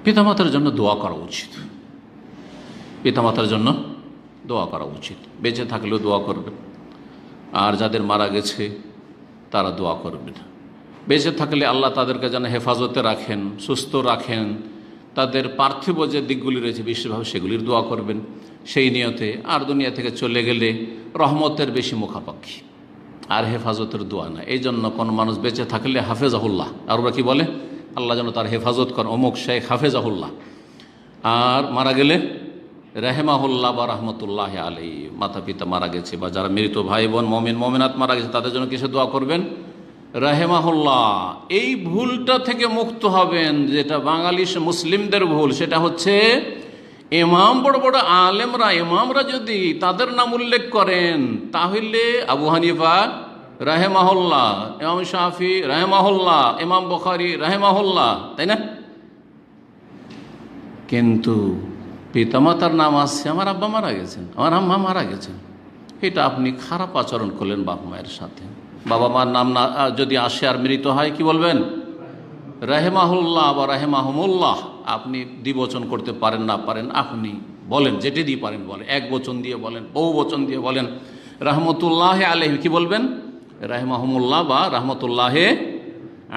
পিতামাতার জন্য দোয়া করা উচিত, পিতামাতার জন্য দোয়া করা উচিত। বেঁচে থাকলেও দোয়া করবেন, আর যাদের মারা গেছে তারা দোয়া করবেন। বেঁচে থাকলে আল্লাহ তাদেরকে যেন হেফাজতে রাখেন, সুস্থ রাখেন, তাদের পার্থিব যে দিকগুলি রয়েছে বিশেষভাবে সেগুলির দোয়া করবেন সেই নিয়তে। আর দুনিয়া থেকে চলে গেলে রহমতের বেশি মুখাপাক্ষী, আর হেফাজতের দোয়া না। এই জন্য কোনো মানুষ বেঁচে থাকলে হাফেজাহুল্লাহ, আর ওরা কী বলে, আল্লাহ যেন তার হেফাজত করেন, অমুক শেখ হাফেজাহুল্লাহ। আর মারা গেলে রেহমাহুল্লাহ বা রহমতুল্লাহ আলাই, মাতা পিতা মারা গেছে বা যারা মৃত ভাই বোন মমিন মমিনাত মারা গেছে তাদের জন্য কিসে দোয়া করবেন, রাহেমাহুল্লাহ। এই ভুলটা থেকে মুক্ত হবেন, যেটা বাঙালি মুসলিমদের ভুল, সেটা হচ্ছে ইমাম, বড় বড় আলেমরা, ইমামরা যদি তাদের নাম উল্লেখ করেন তাহলে আবু হানিফা রাহেমাহুল্লাহ, ইমাম শাফি রাহেমাহুল্লাহ, ইমাম বুখারী রাহেমাহুল্লাহ, তাই না? কিন্তু পিতামাতার নাম আসছে, আমার আব্বা মারা গেছেন, আমার আম্মা মারা গেছেন, এটা আপনি খারাপ আচরণ করলেন বাবা মায়ের সাথে। বাবা মার নাম না যদি আসে আর মৃত হয় কি বলবেন, রাহেমাহুল্লাহ বা রাহেমাহুমুল্লাহ। আপনি দ্বিবচন করতে পারেন না পারেন, আপনি বলেন, যেটি দিয়ে পারেন বলেন, এক বচন দিয়ে বলেন, বহু বচন দিয়ে বলেন। রহমতুল্লাহ আলাইহিম কি বলবেন, রাহেমাহুমুল্লাহ বা রহমতুল্লাহ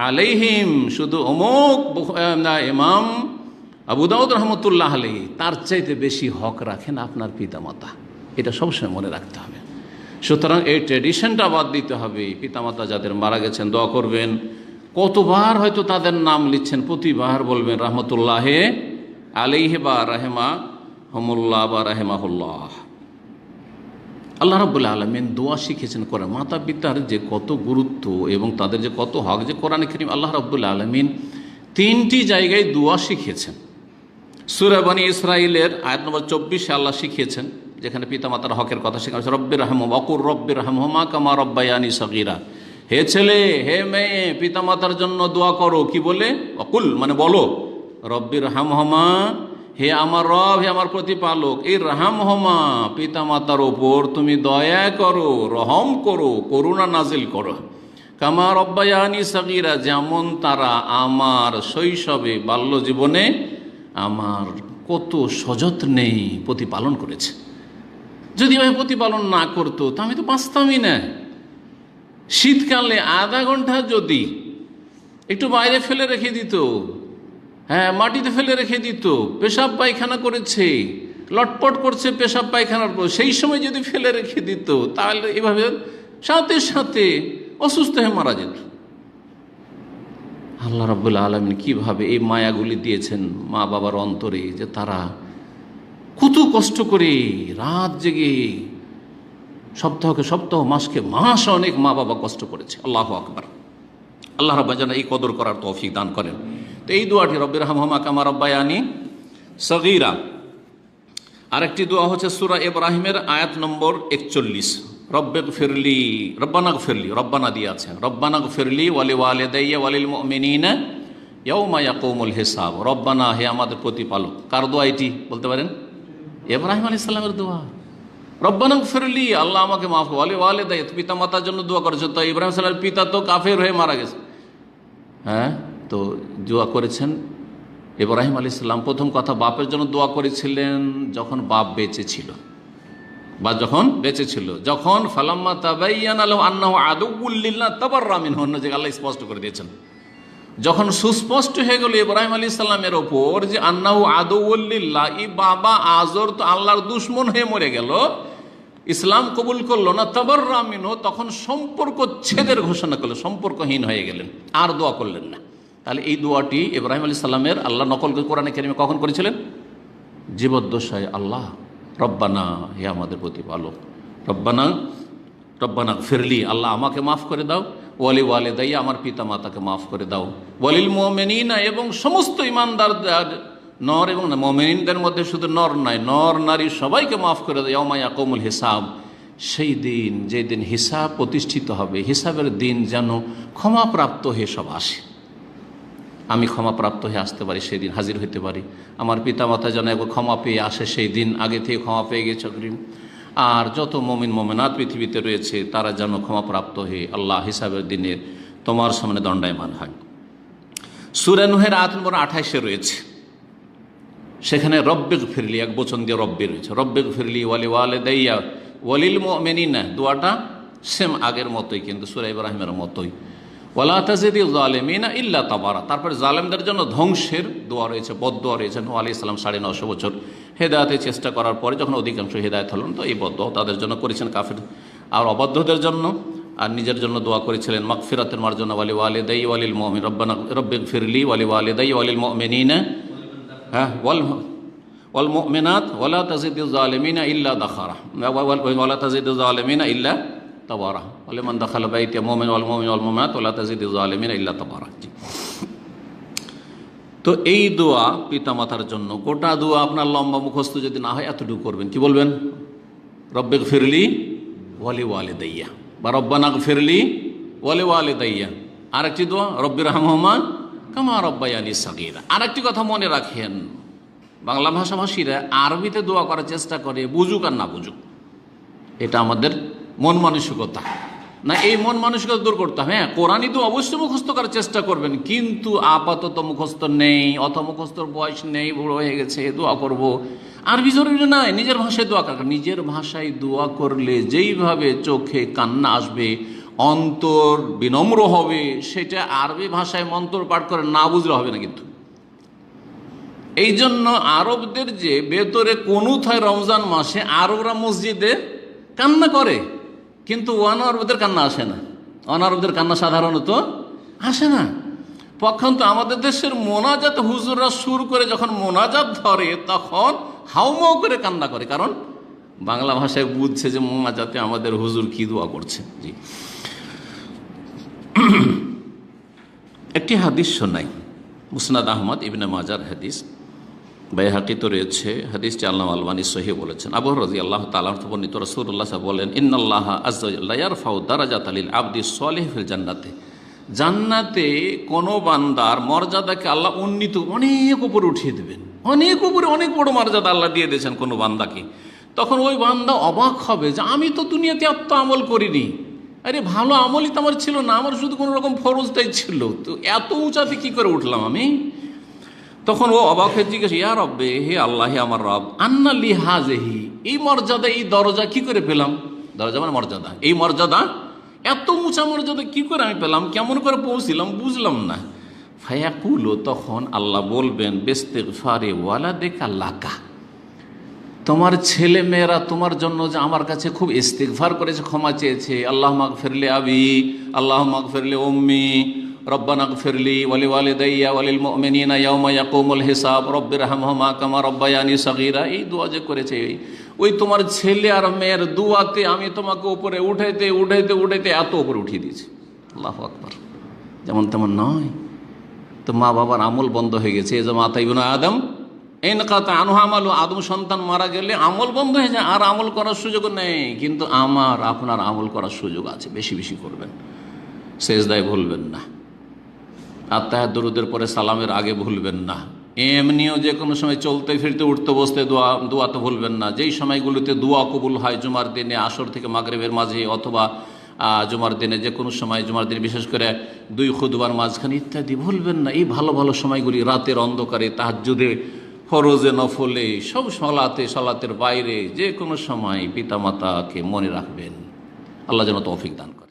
আলাইহিম। শুধু অমুক ইমাম আবু দাউদ রহমতুল্লাহ আলাইহি, তার চাইতে বেশি হক রাখেন আপনার পিতামাতা, এটা সবসময় মনে রাখতে হবে। সুতরাং এই ট্র্যাডিশনটা বাদ দিতে হবে। পিতামাতা যাদের মারা গেছেন দোয়া করবেন, কতবার হয়তো তাদের নাম লিখছেন, প্রতিবার বলবেন রহমতুল্লাহ আলাইহি বা রাহেমাহুমুল্লাহ বা রাহেমাহুল্লাহ। আল্লাহ রাব্বুল আলামিন দোয়া শিখেছেন কোরআন। মাতা পিতার যে কত গুরুত্ব এবং তাদের যে কত হক, যে কোরআনে কারীম আল্লাহ রাব্বুল আলামিন 3টি জায়গায় দোয়া শিখিয়েছেন। সূরা বনী ইসরাঈলের আয়াত নম্বর 24 আল্লাহ শিখিয়েছেন, যেখানে পিতামাতার হকের কথা শেখা হয়েছে, রব্বির রাহমহুমা ওয়াকুর রব্বির রাহমহুমা কামা রব্বায়ানি সগীরা। হে ছেলে, হে মেয়ে, পিতামাতার জন্য দোয়া করো। কি বলে, অকুল মানে বলো, রব্বির রাহমহুমা, হে আমার রব, হে আমার প্রতিপালক, এই রাহমহুমা পিতামাতার ওপর তুমি দয়া করো, রহম করো, করুণা নাজিল করো, কামা রব্বায়ানি সগীরা, যেমন তারা আমার শৈশবে বাল্য জীবনে আমার কত সযত্নে প্রতিপালন করেছে। যদি আমি প্রতিপালন না করতো তা আমি তো বাঁচতামই না। শীতকালে আধা ঘন্টা যদি একটু বাইরে ফেলে রেখে দিত, হ্যাঁ মাটিতে ফেলে রেখে দিত, পেশাব পায়খানা করেছে, লটপট করছে পেশাব পায়খানার পর, সেই সময় যদি ফেলে রেখে দিত তাহলে এভাবে সাথে সাথে অসুস্থ হয়ে মারা যেত। আল্লাহ রাব্বুল আলামিন কিভাবে এই মায়াগুলি দিয়েছেন মা বাবার অন্তরে, যে তারা কত কষ্ট করে রাত জেগে, সপ্তাহকে সপ্তাহ, মাসকে মাস, অনেক মা বাবা কষ্ট করেছে। আল্লাহু আকবার। আল্লাহ রাব্বুল যেন এই কদর করার তৌফিক দান করেন। তো এই দোয়াটি রব্বির রাহমহুমা কামা রব্বায়ানি সগীরা। আরেকটি দোয়া হচ্ছে সূরা ইব্রাহিমের আয়াত নম্বর 41, রব্বিগফিরলি, রব্বানাগফিরলি, রব্বানা দিয়ে আছেন, রব্বানাগফিরলি ওয়ালি ওয়ালিদাইয়া ওয়ালিল মুমিনিনা ইয়াউমা ইয়াকুমুল হিসাব। রব্বানা, হে আমাদের প্রতিপালক। কার দোয়া এটি বলতে পারেন? ইব্রাহিম আলাইহিস সালামের দোয়া। রব্বানাগফিরলি, আল্লাহ আমাকে মাফ করো, ওয়ালি ওয়ালিদাইয়া, পিতা মাতার জন্য দোয়া করেছেন। তো ইব্রাহিম সালামের পিতা তো কাফের হয়ে মারা গেছে, হ্যাঁ, তো দোয়া করেছেন ইব্রাহিম আলাইহিস সালাম। প্রথম কথা, বাপের জন্য দোয়া করেছিলেন যখন বাপ বেঁচে ছিল, বা যখন বেঁচে ছিল, যখন ফালাম্মা তাবায়্যানা লাহু আন্নাহু আদুউল লিল্লাহ তাবাররা মিনহু, অন্য জায়গায় আল্লাহ স্পষ্ট করে দিয়েছেন। যখন সুস্পষ্ট হয়ে গেল ইব্রাহিম আলাইহিস সালামের ওপর যে আন্নাহু আদুউল লিল্লাহ, এই বাবা আজর তো আল্লাহর দুশমন হয়ে মরে গেল, ইসলাম কবুল করলো না, তাবাররা মিনহু, তখন সম্পর্ক ছেদের ঘোষণা করলেন, সম্পর্কহীন হয়ে গেলেন, আর দোয়া করলেন না। তাহলে এই দোয়াটি ইব্রাহিম আলাইহিস সালামের আল্লাহ নকল কোরআনে কারিমে কখন করেছিলেন? জীবদ্দশায়। আল্লাহ রব্বানা, হে আমাদের প্রতিপালক, রব্বানা, রব্বানাগফিরলি, আল্লাহ আমাকে মাফ করে দাও, ওয়ালি ওয়ালিদাইয়া, আমার পিতা মাতাকে মাফ করে দাও, ওয়ালিল মুমিনিনা, এবং সমস্ত ইমানদার নর এবং মুমিনদের মধ্যে শুধু নর নয়, নর নারী সবাইকে মাফ করে দাও, ইয়াউমা ইয়াকুমুল হিসাব, সেই দিন, যেই দিন হিসাব প্রতিষ্ঠিত হবে, হিসাবের দিন যেন ক্ষমাপ্রাপ্ত হয়ে সব আসে। আমি ক্ষমাপ্রাপ্ত হয়ে আসতে পারি, সেই দিন হাজির হতে পারি। আমার পিতামাতা যেন একবার ক্ষমা পেয়ে আসে সেই দিন, আগে থেকে ক্ষমা পেয়ে গেছে। আর যত মুমিন মুমিনাত পৃথিবীতে রয়েছে তারা যেন ক্ষমাপ্রাপ্ত হয়ে আল্লাহ হিসাবের দিনের তোমার সামনে দণ্ডায়মান হয়। সূরা নূহের আয়াত নম্বর 28 রয়েছে, সেখানে রব্বিগ ফিরলি এক বচন দিয়ে রব্বি রয়েছে, রব্বিগ ফিরলি ওয়ালি ওয়ালিদাইয়া ওয়ালিল মুমিনিনা, দোয়াটা সেম আগের মতোই, কিন্তু সূরা ইব্রাহিমের মতোই। ওয়ালা তাজিদিল জালিমিনা ইল্লা তাবারা, তারপরে জালেমদের জন্য ধ্বংসের দোয়া রয়েছে, বদদোয়া রয়েছে। নূহ আলাইহিস সালাম 950 বছর হেদায়েতের চেষ্টা করার পরে যখন অধিকাংশ হেদায়েত হলেন, তো এই বদদোয়া তাদের জন্য করেছেন, কাফির আর অবাধ্যদের জন্য, আর নিজের জন্য দোয়া করেছিলেন মাগফিরাতের মার্জনা ওয়ালি ওয়ালিদাই ওয়ালিল মুমিন, রব্বানা রব্বিগ ফিরলি ওয়ালি ওয়ালিদাই ওয়ালিল মুমিনিনা, হ্যাঁ, ওয়াল মুমিনাত ওয়ালা তাজিদিল জালিমিনা ইল্লা দাখারা, ওয়ালা তাজিদিল জালিমিনা ইল্লা তাবারা, ওয়ালিমান দাখালা বাইতি মুমিন ওয়াল মুমিন ওয়াল মুমিনাত ওয়ালা তাজিদিল জালিমিনা ইল্লা তাবারা। তো এই দোয়া পিতামাতার জন্য, গোটা দোয়া আপনার লম্বা মুখস্থ যদি না হয় এতটুকু করবেন, কি বলবেন? রব্বিগ ফিরলি ওয়ালি ওয়ালিদাইয়া, বা রব্বানা গফিরলি ওয়ালি ওয়ালিদাইয়া। আরেকটি দোয়া রব্বির রহমহুমা কামা রব্বায়ানি সাগীরা। আরেকটি কথা মনে রাখেন, বাংলা ভাষাভাষীরা আরবিতে দোয়া করার চেষ্টা করে, বুঝুক আর না বুঝুক, এটা আমাদের মন মানসিকতা না, এই মন মানসিকতা দূর করতে হবে। হ্যাঁ, কোরআনই তো অবশ্যই মুখস্থ করার চেষ্টা করবেন, কিন্তু আপাতত মুখস্থ নেই, অথবা মুখস্থর বয়স নেই, বুড়ো হয়ে গেছে, দোয়া করব, আরবি জরুরি নয়, নিজের ভাষায় দোয়া করা। নিজের ভাষায় দোয়া করলে যেইভাবে চোখে কান্না আসবে, অন্তর বিনম্র হবে, সেটা আরবি ভাষায় মন্ত্র পাঠ করে না বুঝলে হবে না। কিন্তু এই জন্য আরবদের যে ভেতরে কুনুত হয় রমজান মাসে, আরবরা মসজিদে কান্না করে, কিন্তু অনারবদের কান্না আসে না। অনারবদের কান্না সাধারণত আসে না। পক্ষান্ত আমাদের দেশের মোনাজাত হুজুররা শুরু করে যখন মোনাজাত ধরে, তখন হাউমাউ করে কান্না করে, কারণ বাংলা ভাষায় বুঝছে যে মোনাজাতে আমাদের হুজুর কি দোয়া করছে। জি, একটি হাদিস শোনাই, মুসনাদ আহমদ ইবনে মাজার হাদিস, বাইহাকি তো রয়েছে, হাদিসটি আল্লামা আলবানী সহিহ বলেছেন। আবু হুরায়রা রাদিয়াল্লাহু তাআলা আনহু বর্ণিত, রাসূলুল্লাহ সাল্লাল্লাহু আলাইহি ওয়াসাল্লাম বলেন, ইন্নাল্লাহা আযজা ওয়া জাল্লা ইয়ারফাউ দারাজাতাল লিল আবদি সলিহ ফিল জান্নাতে, জান্নাতে কোনো বান্দার মর্যাদাকে আল্লাহ উন্নীত অনেক উপরে উঠিয়ে দেবেন, অনেক উপরে, অনেক বড় মর্যাদা আল্লাহ দিয়ে দিয়েছেন কোনো বান্দাকে। তখন ওই বান্দা অবাক হবে যে আমি তো দুনিয়াতে এত আমল করিনি, আরে ভালো আমলই তো আমার ছিল না, আমার শুধু কোনো রকম ফরজটাই ছিল, তো এত উঁচাতে কি করে উঠলাম আমি? তখন ও অবাক হয়ে জিজ্ঞেস, ইয়া রব্বে, হে আল্লাহ, হে আমার রব, আন্না লি হাযিহি, এই মর্যাদা, এই দরজা কি করে পেলাম? দরজা মানে মর্যাদা, এই মর্যাদা, এত উঁচা মর্যাদা কি করে আমি পেলাম, কেমন করে পৌঁছিলাম, বুঝলাম না। ফায়াকুলু, তখন আল্লাহ বলবেন, বিস্তিগফারি ওয়ালাদিকা লাকা, তোমার ছেলে মেয়েরা তোমার জন্য যে আমার কাছে খুব ইস্তিগফার করেছে, ক্ষমা চেয়েছে, আল্লাহ মাগফিরলি আবি, আল্লাহ মাগফিরলি উম্মি, রব্বানা গফিরলি ওয়ালি ওয়ালিদাইয়া ওয়ালিল মুমিনিনা ইয়াওমা ইয়াকুমুল হিসাব, রব্বির রহমহুমা কামা রব্বায়ানি সাগীরা। এই দোয়া যে করেছে, ওই তোমার ছেলে আর মেয়ের দোয়াতে আমি তোমাকে উপরে উঠাইতে উঠাইতে উঠাইতে এত উপরে উঠিয়ে দিয়েছি। আল্লাহু আকবার। যেমন তেমন নয়, তো মা বাবার আমল বন্ধ হয়ে গেছে। এই যে মাতা ইবনে আদম ইনকাতা আনহু আমালু, আদম সন্তান মারা গেলে আমল বন্ধ হয়ে যায়, আর আমল করার সুযোগ নেই। কিন্তু আমার আপনার আমল করার সুযোগ আছে, বেশি বেশি করবেন, সেজদায় ভুলবেন না, আত্মায়াত দরুদের পরে সালামের আগে ভুলবেন না, এমনিও যে কোনো সময় চলতে ফিরতে উঠতে বসতে দোয়া তো ভুলবেন না। যেই সময়গুলোতে দোয়া কবুল হয়, জুমার দিনে আসর থেকে মাগরিবের মাঝে, অথবা জুমার দিনে যে কোনো সময়, জুমার দিনে বিশেষ করে 2 খুতবার মাঝখানে ইত্যাদি, ভুলবেন না। এই ভালো ভালো সময়গুলি, রাতের অন্ধকারে, তাহাজ্জুদে, ফরজে নফলে, সব সালাতের বাইরে যে কোনো সময় পিতামাতাকে মনে রাখবেন। আল্লাহ যেন তৌফিক দান করেন।